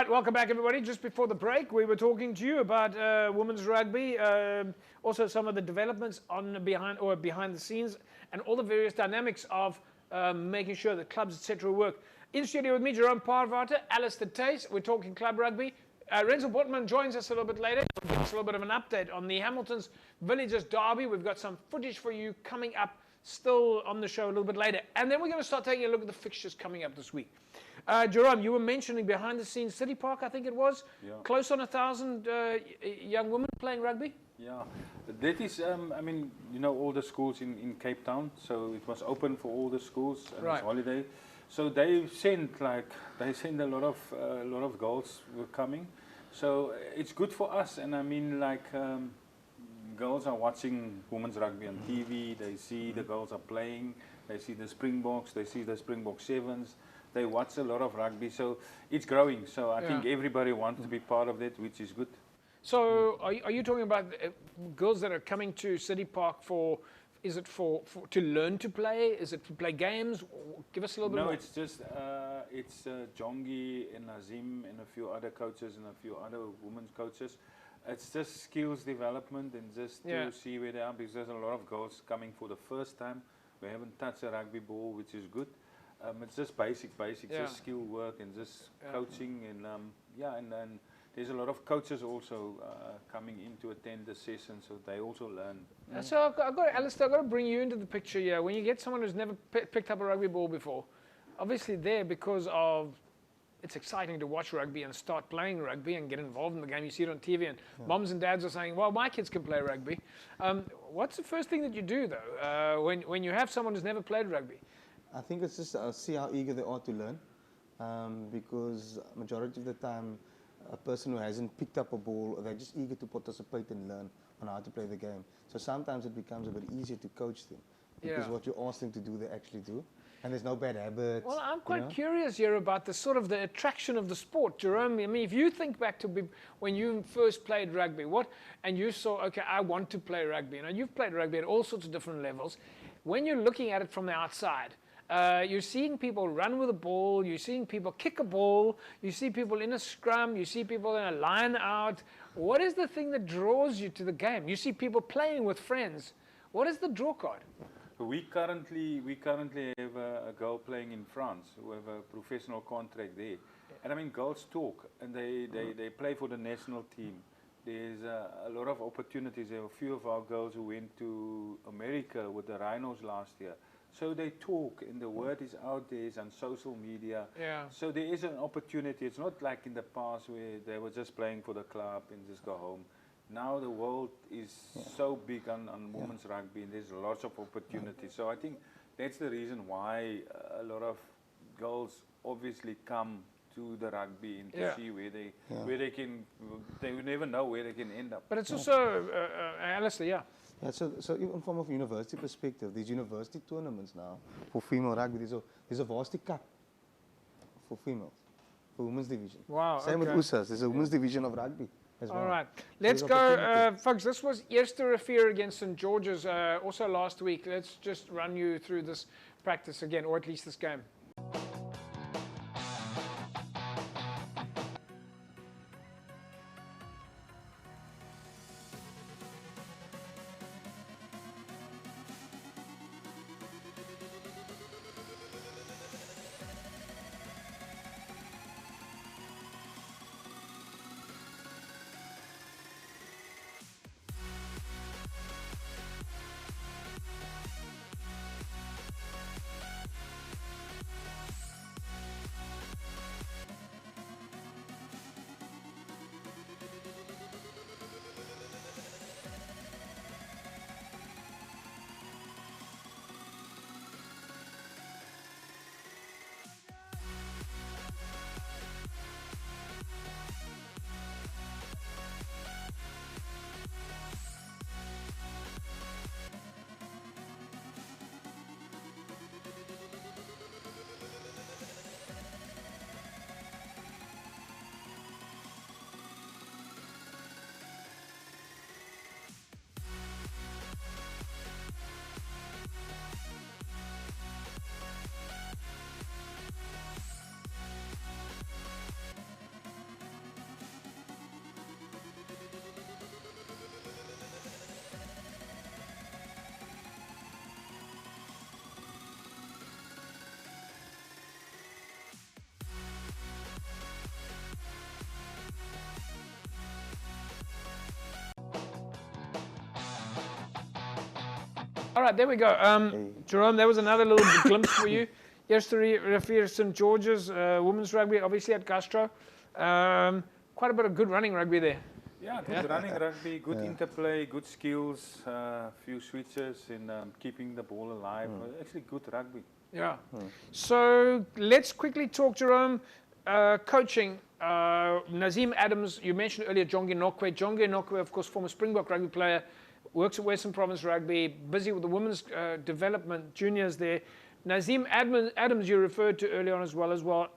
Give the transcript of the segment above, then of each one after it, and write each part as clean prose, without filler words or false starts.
Right, welcome back, everybody. Just before the break, we were talking to you about women's rugby, also some of the developments on behind the scenes, and all the various dynamics of making sure that clubs, etc., work. In studio with me, Jerome Parvater, Alistair Tace. We're talking club rugby. Renzel Botman joins us a little bit later. He'll give us a little bit of an update on the Hamilton's Villagers Derby. We've got some footage for you coming up still on the show a little bit later. And then we're going to start taking a look at the fixtures coming up this week. Jerome, you were mentioning behind the scenes City Park, I think it was. Yeah. Close on 1,000 young women playing rugby. Yeah, that is, I mean, you know, all the schools in Cape Town, so it was open for all the schools and Right. it's holiday. So they sent a lot of girls were coming. So it's good for us, and I mean, like, girls are watching women's rugby on TV, they see the girls are playing, they see the Springboks, they see the Springbok Sevens, they watch a lot of rugby, so it's growing. So I think everybody wants to be part of that, which is good. So are you talking about girls that are coming to City Park for, is it for to learn to play? Is it to play games? Give us a little bit more. No, it's just, it's Jongi and Nazim and a few other coaches and a few other women's coaches. It's just skills development and just to see where they are, because there's a lot of girls coming for the first time. We haven't touched a rugby ball, which is good. It's just basic, just skill work and just coaching and and there's a lot of coaches also coming in to attend the session, so they also learn. So Alistair, I've got to bring you into the picture here. When you get someone who's never picked up a rugby ball before, obviously there because of it's exciting to watch rugby and start playing rugby and get involved in the game. You see it on TV, and moms and dads are saying, well, my kids can play rugby. What's the first thing that you do, though, when you have someone who's never played rugby? I think it's just see how eager they are to learn, because majority of the time, a person who hasn't picked up a ball, they're just eager to participate and learn on how to play the game. So sometimes it becomes a bit easier to coach them, because what you ask them to do, they actually do. And there's no bad habits. Well, I'm quite curious here about the sort of the attraction of the sport, Jerome. I mean, if you think back to when you first played rugby, and you saw, okay, I want to play rugby. You know, you've played rugby at all sorts of different levels. When you're looking at it from the outside, you're seeing people run with a ball, you're seeing people kick a ball, you see people in a scrum, you see people in a line out. What is the thing that draws you to the game? You see people playing with friends. What is the draw card? We currently have a girl playing in France who have a professional contract there. And I mean, girls talk and they play for the national team. There's a lot of opportunities. There are a few of our girls who went to America with the Rhinos last year. So they talk and the word is out there, it's on social media. Yeah. So there is an opportunity. It's not like in the past where they were just playing for the club and just go home. Now the world is so big on women's rugby, and there's lots of opportunities. So I think that's the reason why a lot of girls obviously come to the rugby and to see where they can, they will never know where they can end up. But it's also, Alistair, Yeah, so even from a university perspective, there's university tournaments now for female rugby. There's a varsity cup for females, for women's division. Wow. Same with USAS, there's a women's division of rugby as well. All right, let's go, folks. This was Eerste Rivier against St. George's also last week. Let's just run you through this practice again, or at least this game. All right, there we go. Jerome, that was another little glimpse for you. Yesterday, referee St. George's women's rugby, obviously at Castro. Quite a bit of good running rugby there. Yeah, good running rugby, good interplay, good skills, few switches in keeping the ball alive. Actually, good rugby. Yeah. So let's quickly talk, Jerome. Coaching. Nazim Adams, you mentioned earlier Jongi Nokwe. Jongi Nokwe, of course, former Springbok rugby player, works at Western Province Rugby, busy with the women's development, juniors there. Nazim Adams, you referred to earlier on as well.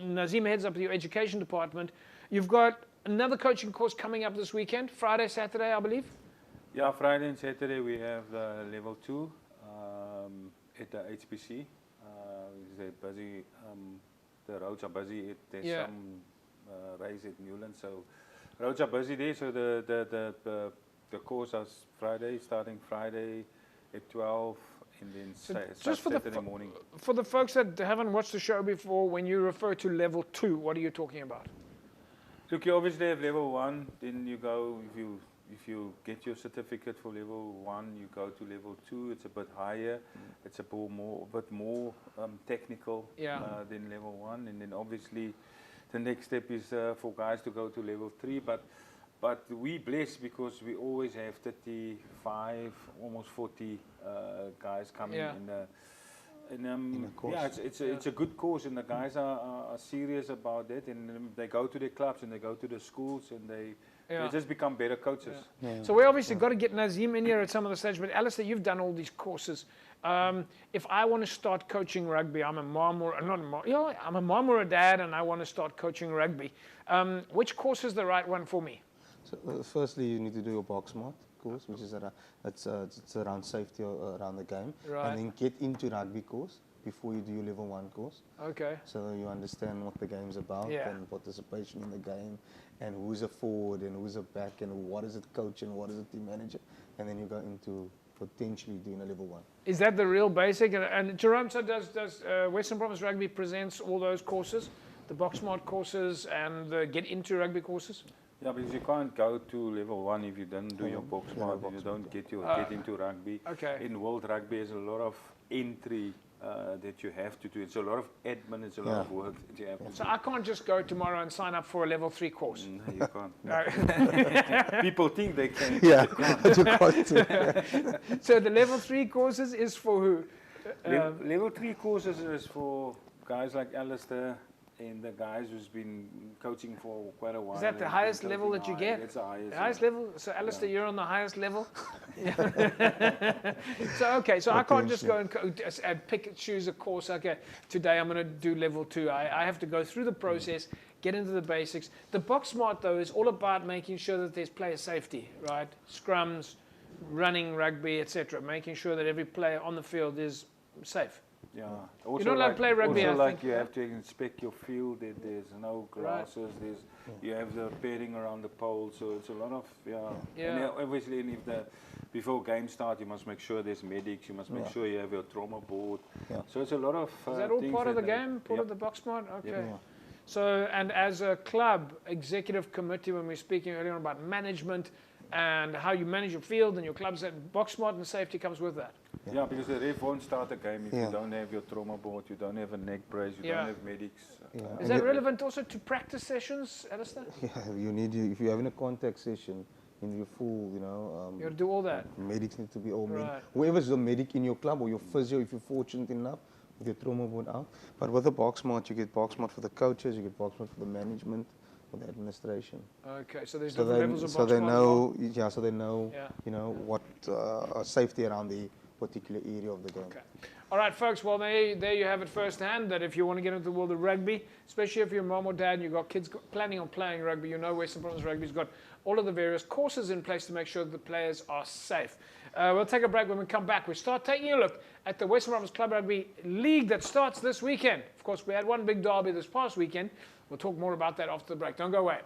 Nazim heads up your education department. You've got another coaching course coming up this weekend, Friday, Saturday, I believe? Yeah, Friday and Saturday we have the level 2 at the HPC. They're busy, the roads are busy. There's some race at Newland, so roads are busy there. So the course is starting Friday at 12, and then Saturday morning. For the folks that haven't watched the show before, when you refer to level 2, what are you talking about? Look, you obviously have level 1, then you go, if you get your certificate for level 1, you go to level 2, it's a bit higher, it's a bit more technical than level 1, and then obviously the next step is for guys to go to level 3, but we blessed because we always have 35, almost 40 guys coming in the it's a good course, and the guys are serious about it, and they go to their clubs and they go to the schools, and they just become better coaches. So we obviously got to get Nazim in here at some of the stage, but Alistair, you've done all these courses. If I want to start coaching rugby, I'm a mom or I'm a mom or a dad, and I want to start coaching rugby. Which course is the right one for me? So, firstly, you need to do your box smart course, which is it's around safety around the game, and then get into rugby course before you do your level 1 course. Okay. So you understand what the game's about and participation in the game, and who's a forward and who's a back, and what is it coach and what is it team manager, and then you go into potentially doing a level 1. Is that the real basic? And Jerome, so does Western Province Rugby presents all those courses, the box smart courses and the get into rugby courses? Yeah, because you can't go to level 1 if you don't do your box smart, and you don't get into rugby. Okay. In World Rugby, there's a lot of entry that you have to do. It's a lot of admin, it's a lot of work that you have to do. So I can't just go tomorrow and sign up for a level 3 course? No, you can't. People think they can. Yeah, but you can't. So the level 3 courses is for who? Level 3 courses is for guys like Alistair, and the guys who's been coaching for quite a while. Is that the highest level that you get? It's the highest. The highest level? So Alistair, you're on the highest level? So I can't just go and pick and choose a course. Okay, today I'm going to do level 2. I have to go through the process, get into the basics. The box smart, though, is all about making sure that there's player safety, right? Scrums, running rugby, etc. Making sure that every player on the field is safe. Yeah. You're not allowed to play rugby, also I think think. You have to inspect your field. There's no glasses. You have the pairing around the pole. So it's a lot of And obviously, before game start, you must make sure there's medics. You must make sure you have your trauma board. Yeah. So it's a lot of. Is that all part of the game? Part of the box smart? Okay. Yeah. So, and as a club executive committee, when we were speaking earlier on about management and how you manage your field and your clubs, and box smart and safety comes with that. Yeah, because the ref won't start a game if you don't have your trauma board, you don't have a neck brace, you don't have medics. Yeah. Is that relevant also to practice sessions, Alistair? Yeah, if you're having a contact session, in your full, you got to do all that. Medics need to be all whoever's the medic in your club or your physio, if you're fortunate enough, with your trauma board out. But with the box smart, you get box smart for the coaches, you get box smart for the management, for the administration. Okay, so there's different levels of box smart. So they know what safety around the particular area of the game. Okay. All right, folks. Well, there you have it firsthand. That if you want to get into the world of rugby, especially if you're a mom or dad and you've got kids planning on playing rugby, Western Province Rugby's got all of the various courses in place to make sure that the players are safe. We'll take a break. When we come back, we start taking a look at the Western Province Club Rugby League that starts this weekend. Of course, we had one big derby this past weekend. We'll talk more about that after the break. Don't go away.